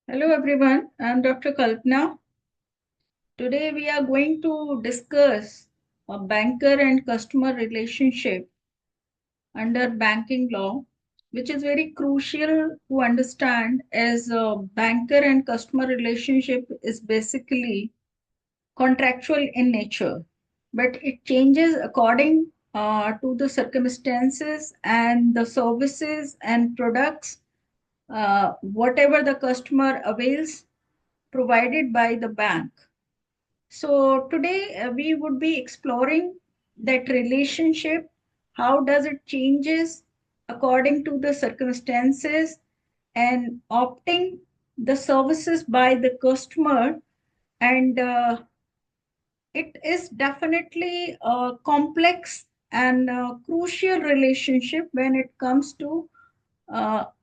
Hello everyone, I'm Dr. Kalpana. Today we are going to discuss a banker and customer relationship under banking law, which is very crucial to understand as a banker and customer relationship is basically contractual in nature, but it changes according to the circumstances and the services and products, whatever the customer avails provided by the bank. So today we would be exploring that relationship. How does it changes according to the circumstances and opting the services by the customer, and it is definitely a complex and crucial relationship when it comes to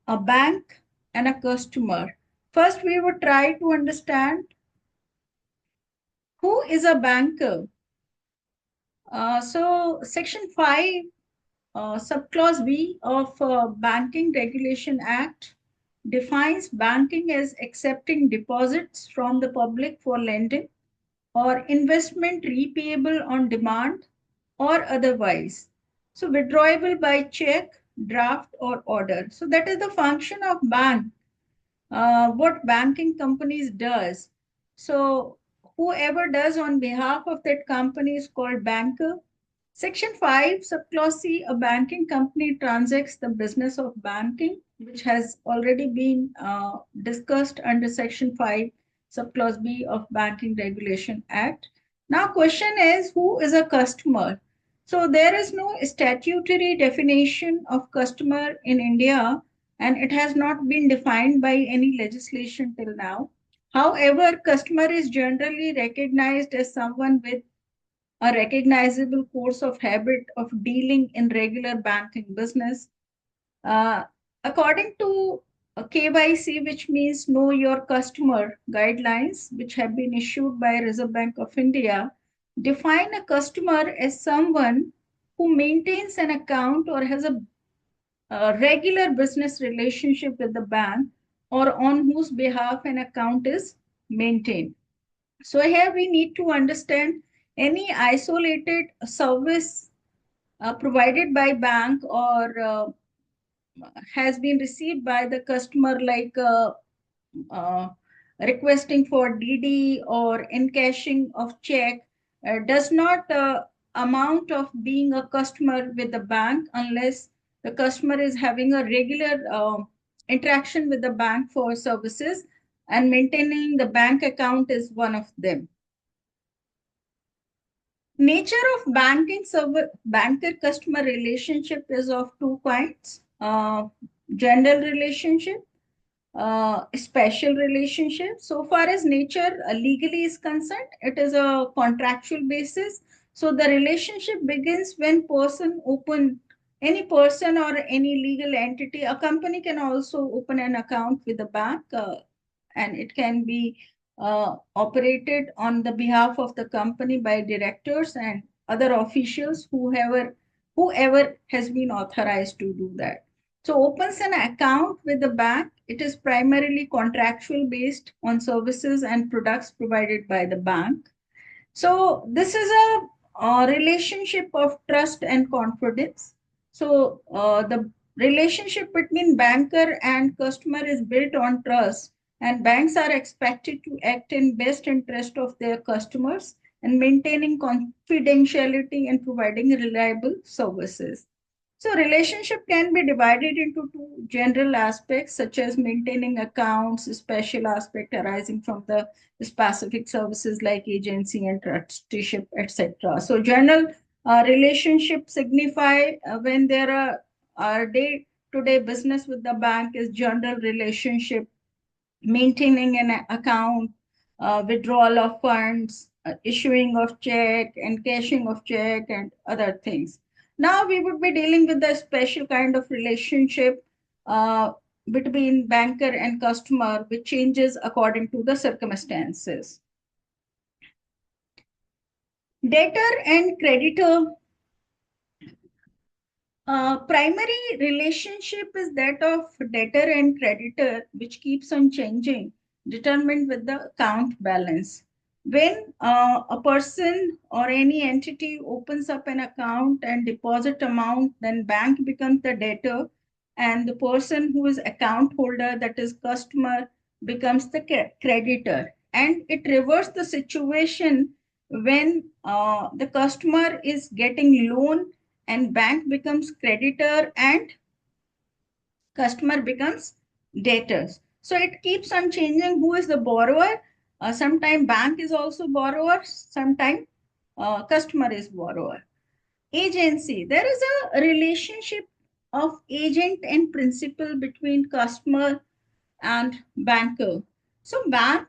a bank and a customer. First, we would try to understand who is a banker. So Section 5, Subclause B of Banking Regulation Act defines banking as accepting deposits from the public for lending or investment repayable on demand or otherwise. So withdrawable by check, draft, or order. So that is the function of bank, what banking companies does. So whoever does on behalf of that company is called banker. Section 5, subclause C, a banking company transacts the business of banking, which has already been discussed under Section 5, subclause B of Banking Regulation Act. Now, question is, who is a customer? So there is no statutory definition of customer in India, and it has not been defined by any legislation till now. However, customer is generally recognized as someone with a recognizable course of habit of dealing in regular banking business. Uh, According to KYC, which means Know Your Customer guidelines, which have been issued by Reserve Bank of India, define a customer as someone who maintains an account or has a regular business relationship with the bank or on whose behalf an account is maintained. So here we need to understand any isolated service provided by bank or has been received by the customer, like uh, requesting for DD or encashing of check, does not amount of being a customer with the bank unless the customer is having a regular interaction with the bank for services, and maintaining the bank account is one of them. Nature of banking server banker customer relationship is of two kinds: general relationship, special relationship. So far as nature legally is concerned, it is a contractual basis. So the relationship begins when any person or any legal entity, a company can also open an account with the bank, and it can be operated on the behalf of the company by directors and other officials, whoever has been authorized to do that. So opens an account with the bank. It is primarily contractual based on services and products provided by the bank. So this is a relationship of trust and confidence. So the relationship between banker and customer is built on trust, and banks are expected to act in best interest of their customers and maintaining confidentiality and providing reliable services. So relationship can be divided into two general aspects, such as maintaining accounts, special aspect arising from the specific services like agency and trusteeship, etc. So general relationship signify when there are day-to-day business with the bank is general relationship, maintaining an account, withdrawal of funds, issuing of check, and cashing of check, and other things. Now we would be dealing with the special kind of relationship between banker and customer, which changes according to the circumstances. Debtor and creditor. Primary relationship is that of debtor and creditor, which keeps on changing. determined with the account balance. When a person or any entity opens up an account and deposit amount, then bank becomes the debtor, and the person who is account holder, that is customer, becomes the creditor. And it reverses the situation when the customer is getting loan and bank becomes creditor and customer becomes debtors. So it keeps on changing who is the borrower. Sometime bank is also borrower, sometime customer is borrower. Agency, there is a relationship of agent and principal between customer and banker. So bank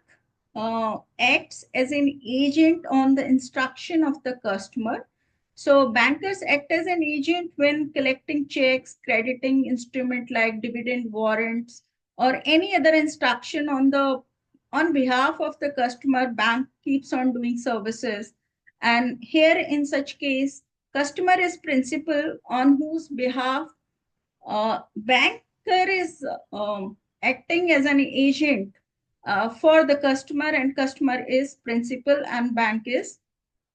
acts as an agent on the instruction of the customer. So bankers act as an agent when collecting checks, crediting instrument like dividend warrants, or any other instruction on behalf of the customer. Bank keeps on doing services, and here in such case, customer is principal on whose behalf banker is acting as an agent for the customer, and customer is principal and bank is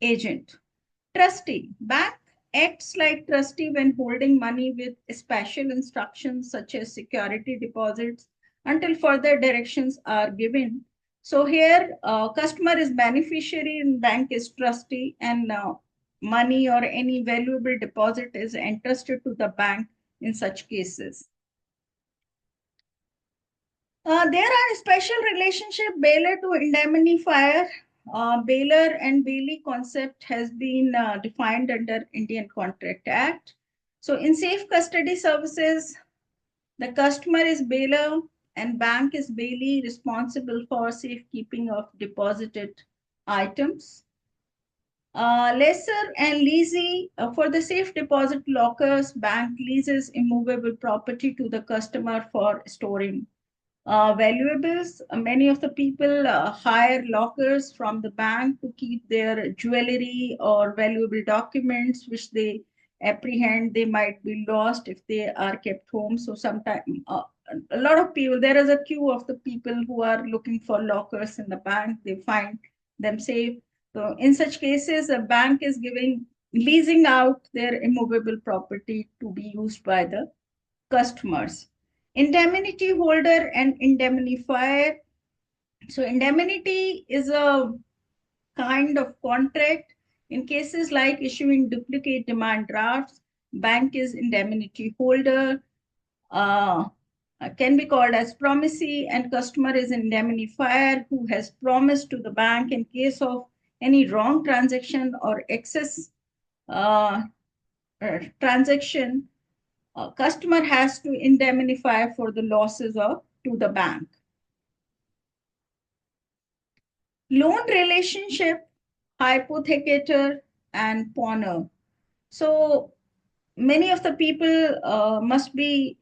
agent. Trustee. Bank acts like trustee when holding money with special instructions such as security deposits until further directions are given. So here, customer is beneficiary and bank is trustee, and money or any valuable deposit is entrusted to the bank in such cases. There are special relationship bailer to indemnifier. Bailer and bailee concept has been defined under Indian Contract Act. So in safe custody services, the customer is bailer and bank is bailee responsible for safekeeping of deposited items. Lesser and leasee, for the safe deposit lockers, bank leases immovable property to the customer for storing valuables. Many of the people hire lockers from the bank to keep their jewelry or valuable documents, which they apprehend they might be lost if they are kept home. So sometimes a lot of people, there is a queue of the people who are looking for lockers in the bank. They find them safe. So in such cases, a bank is leasing out their immovable property to be used by the customers. Indemnity holder and indemnifier. So indemnity is a kind of contract. In cases like issuing duplicate demand drafts, bank is indemnity holder, can be called as promisee, and customer is indemnifier who has promised to the bank in case of any wrong transaction or excess uh, transaction. Customer has to indemnify for the losses to the bank. Loan relationship, hypothecator, and pawner. So many of the people must be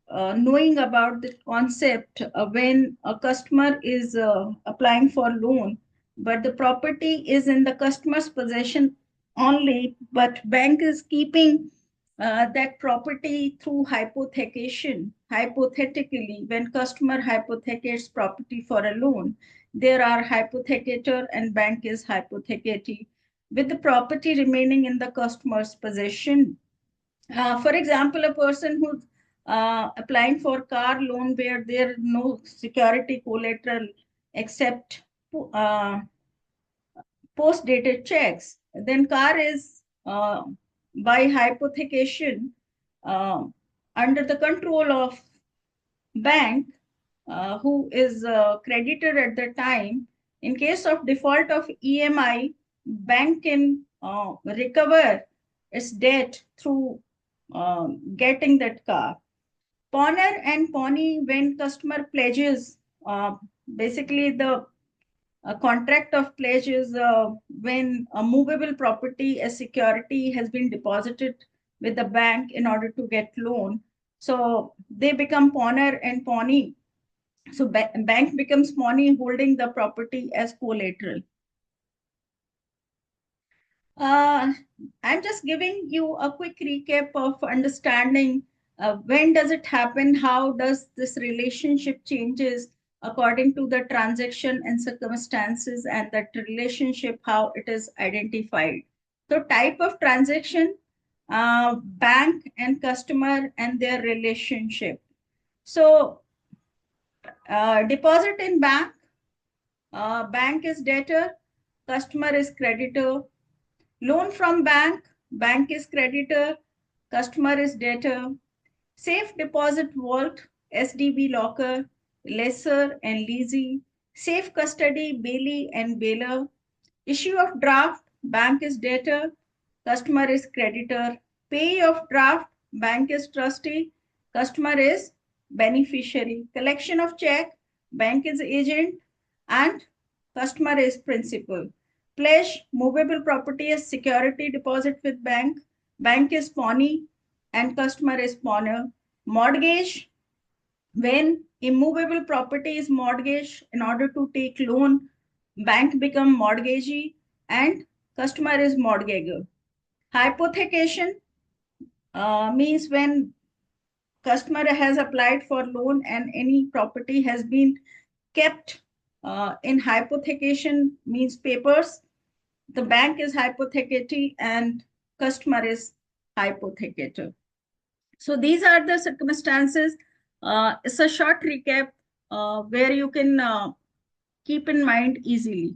knowing about the concept when a customer is applying for loan, but the property is in the customer's possession only, but bank is keeping that property through hypothecation. Hypothetically, when customer hypothecates property for a loan, there are hypothecator and bank is hypothecatee, with the property remaining in the customer's possession. For example, a person who's applying for car loan where there are no security collateral except uh, post-dated checks, then car is by hypothecation uh, under the control of bank who is creditor at the time. In case of default of EMI, bank can recover its debt through getting that car. Pawner and pawnee, when customer pledges, basically the contract of pledge is when a movable property as security has been deposited with the bank in order to get loan. So they become pawner and pawnee. So bank becomes pawnee holding the property as collateral. Uh, I'm just giving you a quick recap of understanding when does it happen, how does this relationship changes. according to the transaction and circumstances and that relationship, how it is identified. So type of transaction, bank and customer and their relationship. So deposit in bank, bank is debtor, customer is creditor. Loan from bank, bank is creditor, customer is debtor. Safe deposit vault, SDB locker, lessor and leasee. Safe custody, bailee and bailer. Issue of draft, bank is debtor, customer is creditor. Pay of draft, bank is trustee, customer is beneficiary. Collection of check, bank is agent and customer is principal. Pledge, movable property is security deposit with bank, bank is pawnee and customer is pawner. Mortgage, when immovable property is mortgaged in order to take loan, bank become mortgagee and customer is mortgager. Hypothecation means when customer has applied for loan and any property has been kept in hypothecation means papers, the bank is hypothecatee and customer is hypothecator. So these are the circumstances. It's a short recap where you can keep in mind easily.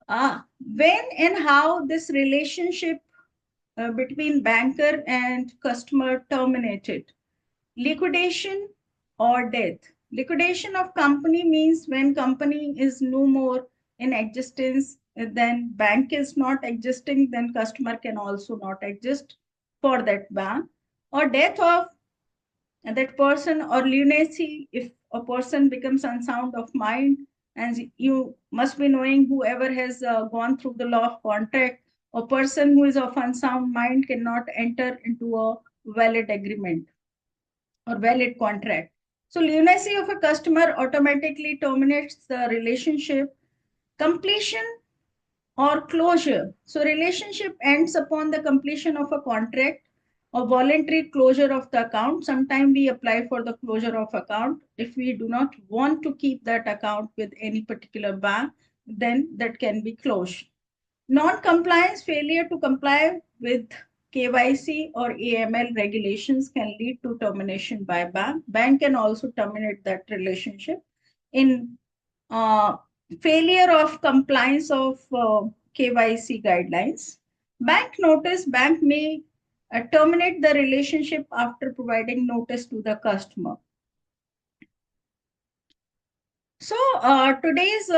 When and how this relationship between banker and customer terminated. Liquidation or death. Liquidation of company means when company is no more in existence, then bank is not existing, then customer can also not exist for that bank. Or death of that person, or lunacy, if a person becomes unsound of mind. And you must be knowing, whoever has gone through the law of contract, a person who is of unsound mind cannot enter into a valid agreement or valid contract. So lunacy of a customer automatically terminates the relationship. Completion or closure. So relationship ends upon the completion of a contract or voluntary closure of the account. Sometimes we apply for the closure of account. If we do not want to keep that account with any particular bank, then that can be closed. Non-compliance, failure to comply with KYC or AML regulations can lead to termination by bank. Bank can also terminate that relationship. In failure of compliance of KYC guidelines, bank notice, bank may terminate the relationship after providing notice to the customer. So today's,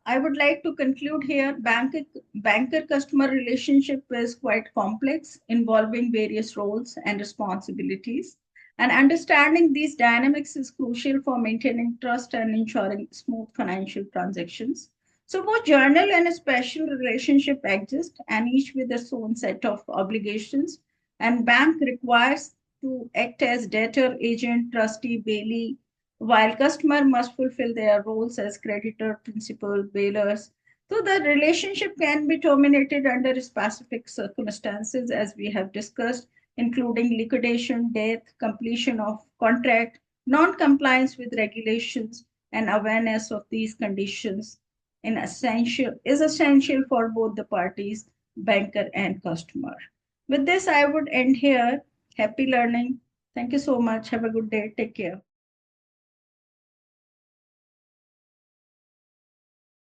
I would like to conclude here, banker-customer relationship is quite complex, involving various roles and responsibilities. And understanding these dynamics is crucial for maintaining trust and ensuring smooth financial transactions. So both general and special relationship exist, and each with its own set of obligations. And bank requires to act as debtor, agent, trustee, bailee, while customer must fulfill their roles as creditor, principal, bailers. So the relationship can be terminated under specific circumstances, as we have discussed, including liquidation, death, completion of contract, non-compliance with regulations, and awareness of these conditions is essential for both the parties, banker and customer. With this, I would end here. Happy learning. Thank you so much. Have a good day. Take care.